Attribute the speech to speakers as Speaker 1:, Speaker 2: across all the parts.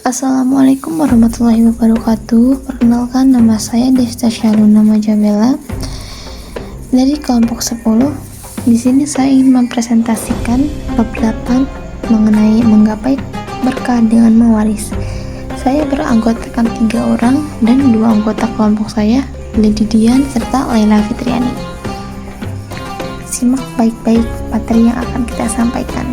Speaker 1: Assalamualaikum warahmatullahi wabarakatuh. Perkenalkan, nama saya Desta Syaluna Majabela dari kelompok 10. Di sini saya ingin mempresentasikan bab 8 mengenai menggapai berkah dengan mewaris. Saya beranggotakan 3 orang dan 2 anggota kelompok saya, Lady Dian serta Laila Fitriani. Simak baik-baik materi yang akan kita sampaikan.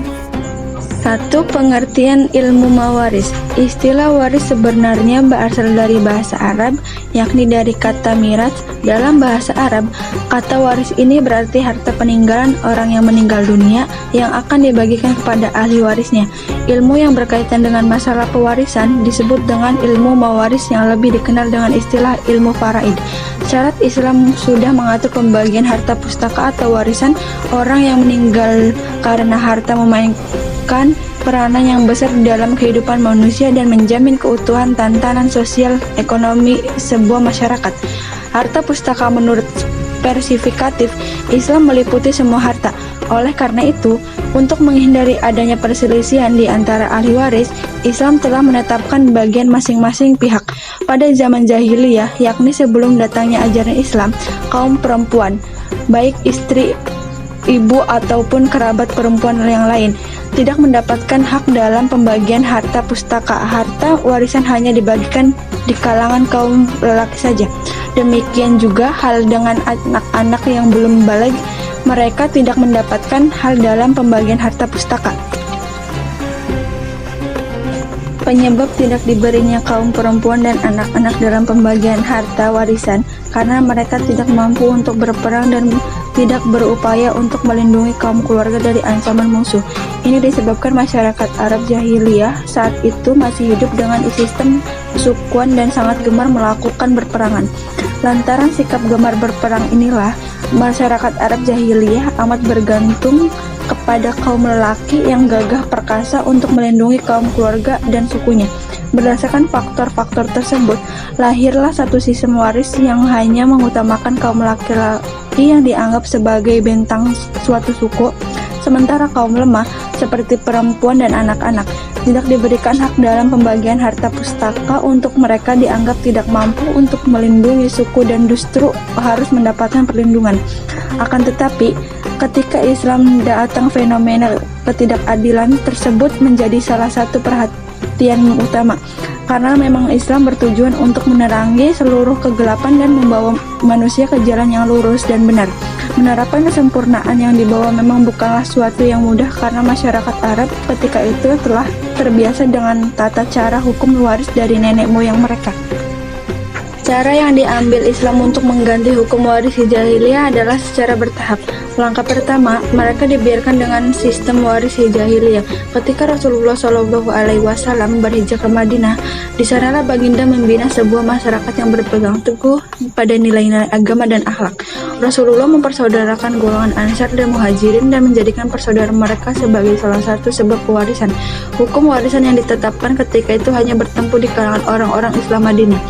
Speaker 2: 1. Pengertian ilmu mawaris. Istilah waris sebenarnya berasal dari bahasa Arab, yakni dari kata miras. Dalam bahasa Arab, kata waris ini berarti harta peninggalan orang yang meninggal dunia yang akan dibagikan kepada ahli warisnya. Ilmu yang berkaitan dengan masalah pewarisan disebut dengan ilmu mawaris yang lebih dikenal dengan istilah ilmu faraid. Syarat Islam sudah mengatur pembagian harta pustaka atau warisan orang yang meninggal karena harta memainkan peranan yang besar di dalam kehidupan manusia dan menjamin keutuhan tatanan sosial ekonomi sebuah masyarakat. Harta pustaka menurut persifikatif Islam meliputi semua harta. Oleh karena itu, untuk menghindari adanya perselisihan di antara ahli waris, Islam telah menetapkan bagian masing-masing pihak. Pada zaman jahiliyah, yakni sebelum datangnya ajaran Islam, kaum perempuan, baik istri, ibu ataupun kerabat perempuan yang lain, tidak mendapatkan hak dalam pembagian harta pustaka. Harta warisan hanya dibagikan di kalangan kaum lelaki saja. Demikian juga hal dengan anak-anak yang belum baligh, mereka tidak mendapatkan hal dalam pembagian harta pustaka. Penyebab tidak diberinya kaum perempuan dan anak-anak dalam pembagian harta warisan karena mereka tidak mampu untuk berperang dan tidak berupaya untuk melindungi kaum keluarga dari ancaman musuh. Ini disebabkan masyarakat Arab jahiliyah saat itu masih hidup dengan sistem sukuan dan sangat gemar melakukan berperangan. Lantaran sikap gemar berperang inilah, masyarakat Arab jahiliyah amat bergantung kepada kaum lelaki yang gagah perkasa untuk melindungi kaum keluarga dan sukunya. Berdasarkan faktor-faktor tersebut, lahirlah satu sistem waris yang hanya mengutamakan kaum laki-laki yang dianggap sebagai bentang suatu suku, sementara kaum lemah seperti perempuan dan anak-anak tidak diberikan hak dalam pembagian harta pustaka. Untuk mereka dianggap tidak mampu untuk melindungi suku dan justru harus mendapatkan perlindungan. Akan tetapi, ketika Islam datang, fenomena ketidakadilan tersebut menjadi salah satu perhatian utama, karena memang Islam bertujuan untuk menerangi seluruh kegelapan dan membawa manusia ke jalan yang lurus dan benar. Menerapkan kesempurnaan yang dibawa memang bukanlah suatu yang mudah karena masyarakat Arab ketika itu telah terbiasa dengan tata cara hukum waris dari nenek moyang mereka. Cara yang diambil Islam untuk mengganti hukum waris jahiliyah adalah secara bertahap. Langkah pertama, mereka dibiarkan dengan sistem waris jahiliyah. Ketika Rasulullah SAW berhijrah ke Madinah, di sanalah baginda membina sebuah masyarakat yang berpegang teguh pada nilai-nilai agama dan akhlak. Rasulullah mempersaudarakan golongan Ansar dan Muhajirin dan menjadikan persaudaraan mereka sebagai salah satu sebab pewarisan. Hukum warisan yang ditetapkan ketika itu hanya bertempu di kalangan orang-orang Islam Madinah,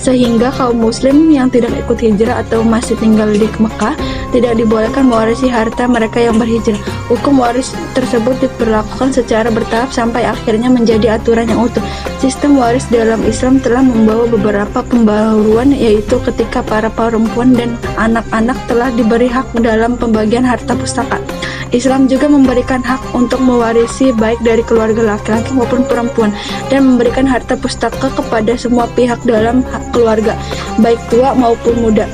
Speaker 2: sehingga kaum muslim yang tidak ikut hijrah atau masih tinggal di Mekah tidak dibolehkan mewarisi harta mereka yang berhijrah. Hukum waris tersebut diberlakukan secara bertahap sampai akhirnya menjadi aturan yang utuh. Sistem waris dalam Islam telah membawa beberapa pembaharuan, yaitu ketika para perempuan dan anak-anak telah diberi hak dalam pembagian harta pustaka. Islam juga memberikan hak untuk mewarisi baik dari keluarga laki-laki maupun perempuan, dan memberikan harta pustaka kepada semua pihak dalam keluarga, baik tua maupun muda,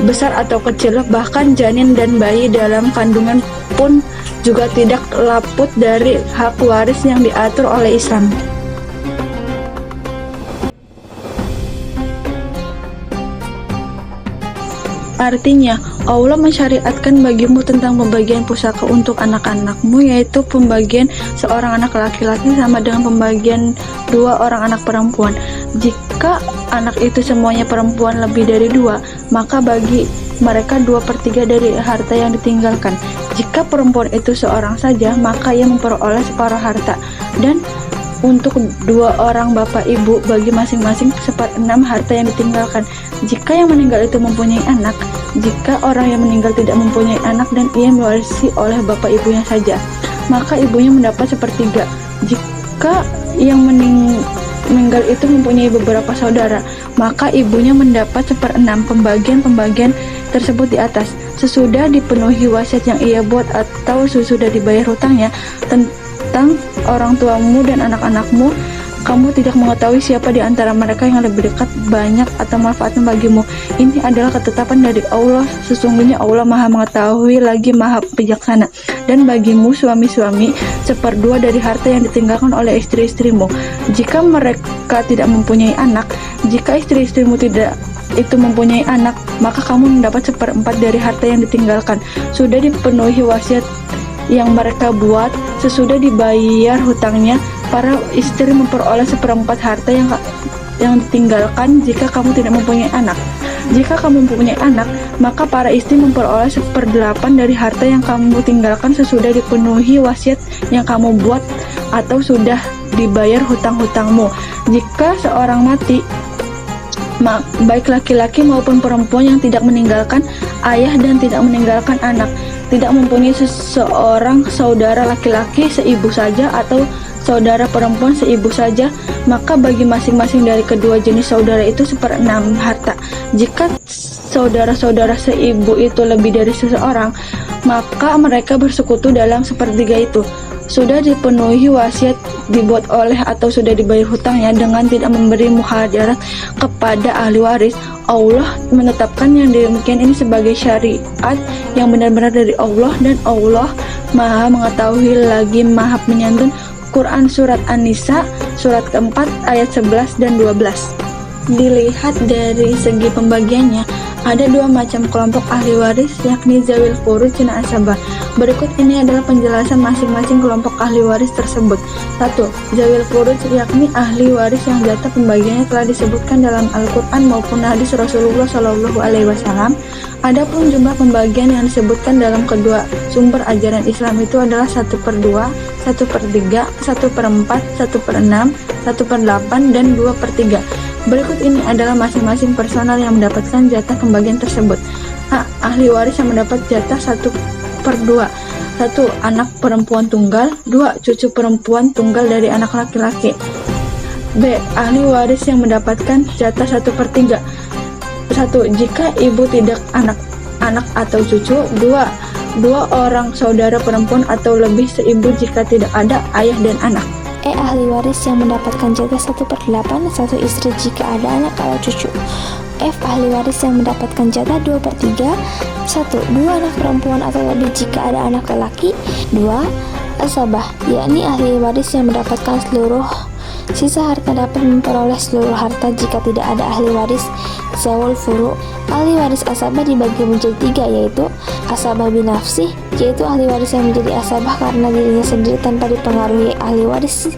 Speaker 2: besar atau kecil, bahkan janin dan bayi dalam kandungan pun juga tidak laput dari hak waris yang diatur oleh Islam. Artinya, Allah mensyariatkan bagimu tentang pembagian pusaka untuk anak-anakmu, yaitu pembagian seorang anak laki-laki sama dengan pembagian 2 orang anak perempuan. Jika anak itu semuanya perempuan lebih dari 2, maka bagi mereka 2/3 dari harta yang ditinggalkan. Jika perempuan itu seorang saja, maka ia memperoleh separuh harta. Dan untuk 2 orang bapak ibu, bagi masing-masing 1/6 harta yang ditinggalkan. Jika yang meninggal itu mempunyai anak, jika orang yang meninggal tidak mempunyai anak dan ia mewarisi oleh bapak ibunya saja, maka ibunya mendapat 1/3. Jika yang meninggal itu mempunyai beberapa saudara, maka ibunya mendapat 1/6 pembagian tersebut di atas. Sesudah dipenuhi wasiat yang ia buat atau sesudah dibayar hutangnya tentang orang tuamu dan anak-anakmu, kamu tidak mengetahui siapa di antara mereka yang lebih dekat, banyak, atau manfaatnya bagimu. Ini adalah ketetapan dari Allah. Sesungguhnya Allah Maha Mengetahui lagi Maha Bijaksana. Dan bagimu suami-suami 1/2 dari harta yang ditinggalkan oleh istri-istrimu. Jika mereka tidak mempunyai anak, jika istri-istrimu tidak itu mempunyai anak, maka kamu mendapat 1/4 dari harta yang ditinggalkan. Sudah dipenuhi wasiat yang mereka buat, sesudah dibayar hutangnya, para istri memperoleh 1/4 harta yang ditinggalkan jika kamu tidak mempunyai anak. Jika kamu mempunyai anak, maka para istri memperoleh 1/8 dari harta yang kamu tinggalkan sesudah dipenuhi wasiat yang kamu buat atau sudah dibayar hutang-hutangmu. Jika seorang mati, baik laki-laki maupun perempuan yang tidak meninggalkan ayah dan tidak meninggalkan anak, tidak mempunyai seorang saudara laki-laki seibu saja atau saudara perempuan seibu saja, maka bagi masing-masing dari kedua jenis saudara itu 1/6 harta. Jika saudara-saudara seibu itu lebih dari seseorang, maka mereka bersekutu dalam 1/3 itu. Sudah dipenuhi wasiat dibuat oleh atau sudah dibayar hutangnya dengan tidak memberi muhadarat kepada ahli waris, Allah menetapkan yang demikian ini sebagai syariat yang benar-benar dari Allah, dan Allah Maha Mengetahui lagi Maha Penyantun. Quran Surat An-Nisa surat keempat ayat 11 dan 12. Dilihat dari segi pembagiannya, ada dua macam kelompok ahli waris, yakni zawil furud dan asabah. Berikut ini adalah penjelasan masing-masing kelompok ahli waris tersebut. 1. Zawil furud, yakni ahli waris yang jatah pembagiannya telah disebutkan dalam Al-Quran maupun hadis Rasulullah SAW. Adapun jumlah pembagian yang disebutkan dalam kedua sumber ajaran Islam itu adalah 1/2, 1/3, 1/4, 1/6, 1/8, dan 2/3. Berikut ini adalah masing-masing personal yang mendapatkan jatah pembagian tersebut. A. Ahli waris yang mendapat jatah 1/2. 1. Anak perempuan tunggal. 2. Cucu perempuan tunggal dari anak laki-laki. B. Ahli waris yang mendapatkan jatah 1/3. 1. Jika ibu tidak anak atau cucu. 2. Dua orang saudara perempuan atau lebih seibu jika tidak ada ayah dan anak.
Speaker 1: E. Ahli waris yang mendapatkan jatah 1/8, satu istri jika ada anak atau cucu. F. Ahli waris yang mendapatkan jatah 2/3, 1. Dua anak perempuan atau lebih jika ada anak lelaki. 2. Asabah, yakni ahli waris yang mendapatkan seluruh sisa harta, dapat memperoleh seluruh harta jika tidak ada ahli waris. Zawul furu, ahli waris asabah dibagi menjadi 3, yaitu asabah binafsih, yaitu ahli waris yang menjadi asabah karena dirinya sendiri tanpa dipengaruhi ahli waris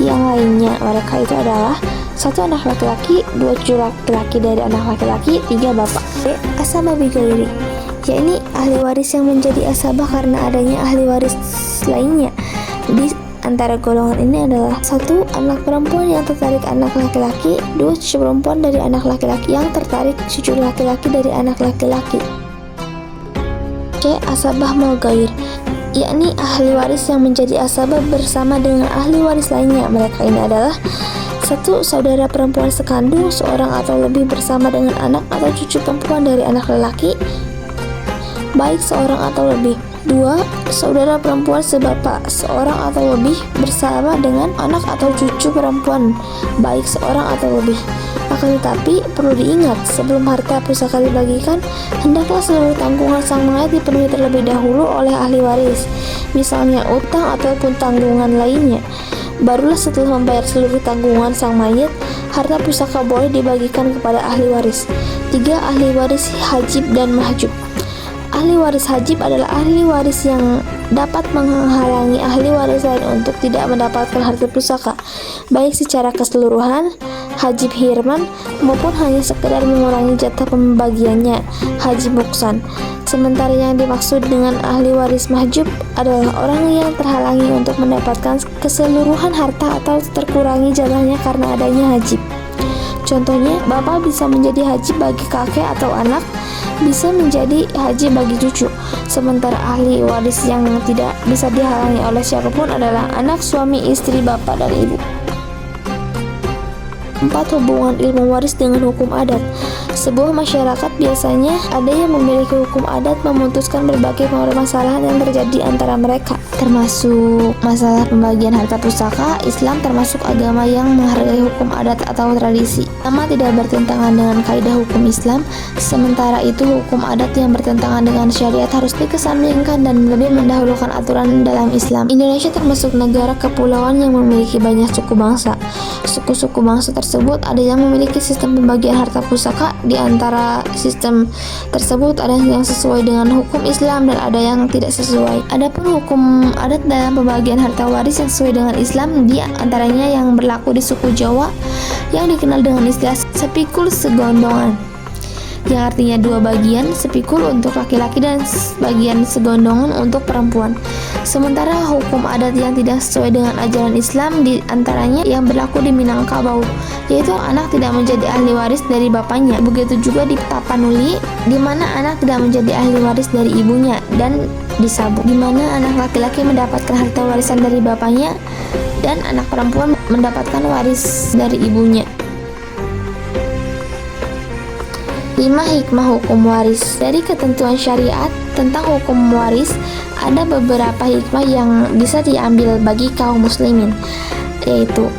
Speaker 1: yang lainnya. Mereka itu adalah 1. Anak laki-laki, 2. cucu laki-laki dari anak laki-laki, 3. bapak. Asabah bigairi, yakni ahli waris yang menjadi asabah karena adanya ahli waris lainnya. Di antara golongan ini adalah 1. Anak perempuan yang tertarik anak laki-laki, 2. Cucu perempuan dari anak laki-laki yang tertarik cucu laki-laki dari anak laki-laki. C. Asabah mulgair, yakni ahli waris yang menjadi asabah bersama dengan ahli waris lainnya. Mereka ini adalah 1. Saudara perempuan sekandung seorang atau lebih bersama dengan anak atau cucu perempuan dari anak lelaki, baik seorang atau lebih. 2. Saudara perempuan sebapak seorang atau lebih bersama dengan anak atau cucu perempuan, baik seorang atau lebih. Akan tetapi perlu diingat, sebelum harta pusaka dibagikan, hendaklah seluruh tanggungan sang mayat dipenuhi terlebih dahulu oleh ahli waris, misalnya utang ataupun tanggungan lainnya. Barulah setelah membayar seluruh tanggungan sang mayat, harta pusaka boleh dibagikan kepada ahli waris. 3. Ahli waris hajib dan mahjub. Ahli waris hajib adalah ahli waris yang dapat menghalangi ahli waris lain untuk tidak mendapatkan harta pusaka, baik secara keseluruhan, hajib hirman, maupun hanya sekedar mengurangi jatah pembagiannya, hajib muksan. Sementara yang dimaksud dengan ahli waris mahjub adalah orang yang terhalangi untuk mendapatkan keseluruhan harta atau terkurangi jatahnya karena adanya hajib. Contohnya, bapak bisa menjadi hajib bagi kakek atau anak, bisa menjadi haji bagi cucu. Sementara ahli waris yang tidak bisa dihalangi oleh siapapun adalah anak, suami, istri, bapak, dan ibu.
Speaker 3: 4. Hubungan ilmu waris dengan hukum adat. Sebuah masyarakat biasanya ada yang memiliki hukum adat memutuskan berbagai permasalahan yang terjadi antara mereka, termasuk masalah pembagian harta pusaka. Islam termasuk agama yang menghargai hukum adat atau tradisi. Nama tidak bertentangan dengan kaidah hukum Islam, sementara itu hukum adat yang bertentangan dengan syariat harus dikesampingkan dan lebih mendahulukan aturan dalam Islam. Indonesia termasuk negara kepulauan yang memiliki banyak suku bangsa. Suku-suku bangsa tersebut ada yang memiliki sistem pembagian harta pusaka. Di antara sistem tersebut ada yang sesuai dengan hukum Islam dan ada yang tidak sesuai. Adapun hukum adat dalam pembagian harta waris yang sesuai dengan Islam, di antaranya yang berlaku di suku Jawa yang dikenal dengan istilah sepikul segondongan, yang artinya 2 bagian, sepikul untuk laki-laki dan bagian segondongan untuk perempuan. Sementara hukum adat yang tidak sesuai dengan ajaran Islam, di antaranya yang berlaku di Minangkabau, yaitu anak tidak menjadi ahli waris dari bapaknya. Begitu juga di Tapanuli, di mana anak tidak menjadi ahli waris dari ibunya, dan di Sabuk, di mana anak laki-laki mendapatkan harta warisan dari bapaknya dan anak perempuan mendapatkan waris dari ibunya. 5. Hikmah hukum waris. Dari ketentuan syariat tentang hukum waris, ada beberapa hikmah yang bisa diambil bagi kaum muslimin, yaitu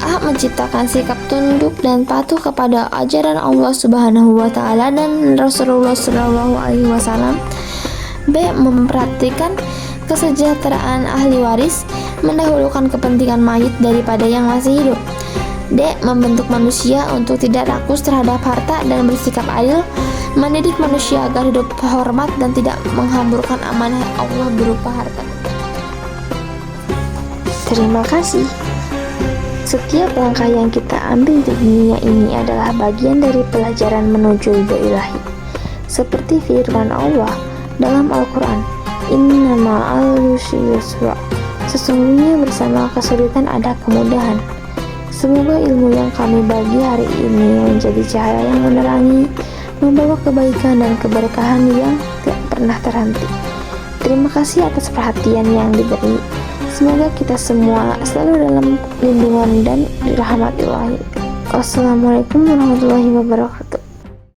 Speaker 3: A. Menciptakan sikap tunduk dan patuh kepada ajaran Allah Subhanahu wa Ta'ala dan Rasulullah Shallallahu Alaihi Wasallam. B. Memperhatikan kesejahteraan ahli waris, mendahulukan kepentingan mayit daripada yang masih hidup. D. Membentuk manusia untuk tidak rakus terhadap harta dan bersikap adil, mendidik manusia agar hidup hormat dan tidak menghamburkan amanah Allah berupa harta. Terima kasih. Setiap langkah yang kita ambil di dunia ini adalah bagian dari pelajaran menuju ridho ilahi. Seperti firman Allah dalam Al-Quran, "Inna ma'al yusri yusra." Sesungguhnya bersama kesulitan ada kemudahan. Semoga ilmu yang kami bagi hari ini menjadi cahaya yang menerangi, membawa kebaikan dan keberkahan yang tidak pernah terhenti. Terima kasih atas perhatian yang diberi. Semoga kita semua selalu dalam lindungan dan rahmat Ilahi. Wassalamualaikum warahmatullahi wabarakatuh.